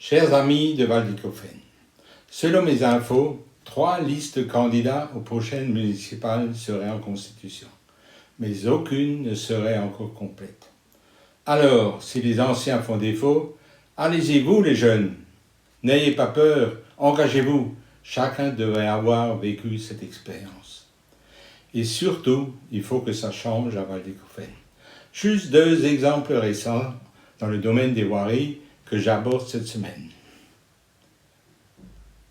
Chers amis de Val-di-Caufaine, selon mes infos, 3 listes de candidats aux prochaines municipales seraient en constitution, mais aucune ne serait encore complète. Alors, si les anciens font défaut, allez-y vous les jeunes, n'ayez pas peur, engagez-vous, chacun devrait avoir vécu cette expérience. Et surtout, il faut que ça change à Val-di-Caufaine. Juste 2 exemples récents dans le domaine des voiries que j'aborde cette semaine.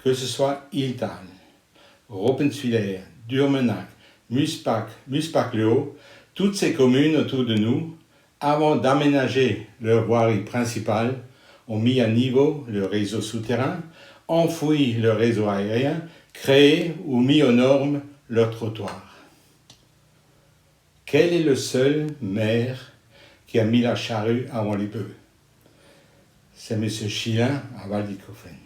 Que ce soit Iltal, Roppenswiller, Durmenac, Muspach-le-Haut, toutes ces communes autour de nous, avant d'aménager leur voirie principale, ont mis à niveau le réseau souterrain, enfoui le réseau aérien, créé ou mis aux normes leurs trottoirs. Quel est le seul maire qui a mis la charrue avant les bœufs? C'est M. Chilin à Val-di-Caufaine.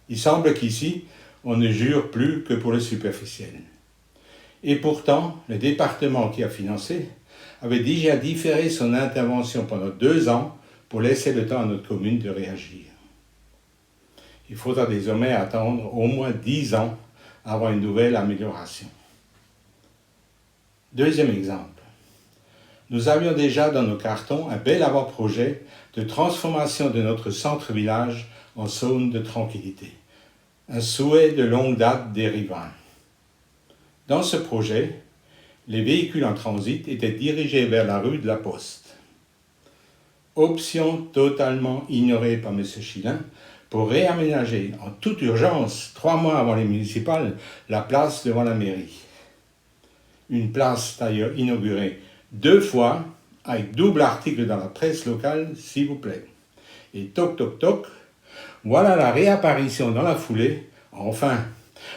Il semble qu'ici, on ne jure plus que pour le superficiel. Et pourtant, le département qui a financé avait déjà différé son intervention pendant 2 ans pour laisser le temps à notre commune de réagir. Il faudra désormais attendre au moins 10 ans avant une nouvelle amélioration. Deuxième exemple. Nous avions déjà dans nos cartons un bel avant-projet de transformation de notre centre-village en zone de tranquillité. Un souhait de longue date des riverains. Dans ce projet, les véhicules en transit étaient dirigés vers la rue de la Poste. Option totalement ignorée par M. Chilin pour réaménager en toute urgence, 3 mois avant les municipales, la place devant la mairie. Une place d'ailleurs inaugurée 2 fois, avec double article dans la presse locale, s'il vous plaît. Et toc toc toc, voilà la réapparition dans la foulée, enfin,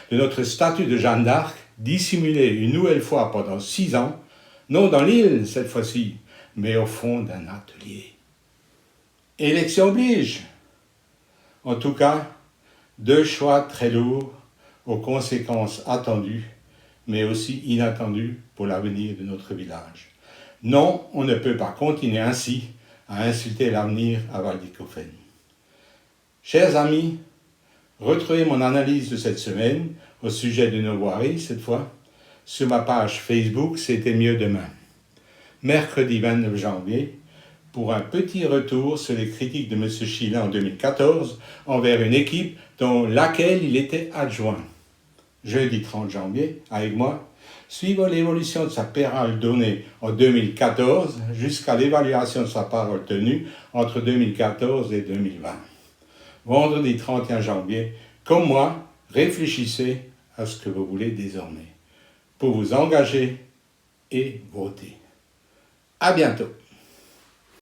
de notre statue de Jeanne d'Arc, dissimulée une nouvelle fois pendant 6 ans, non dans l'île cette fois-ci, mais au fond d'un atelier. Élection oblige. En tout cas, 2 choix très lourds, aux conséquences attendues, mais aussi inattendues pour l'avenir de notre village. Non, on ne peut pas continuer ainsi à insulter l'avenir à Val-di-Caufaine. Chers amis, retrouvez mon analyse de cette semaine au sujet de nos voiries, cette fois, sur ma page Facebook C'était mieux demain. Mercredi 29 janvier, pour un petit retour sur les critiques de M. Chilin en 2014 envers une équipe dont laquelle il était adjoint. Jeudi 30 janvier, avec moi, suivant l'évolution de sa parole donnée en 2014 jusqu'à l'évaluation de sa parole tenue entre 2014 et 2020. Vendredi 31 janvier, comme moi, réfléchissez à ce que vous voulez désormais pour vous engager et voter. À bientôt.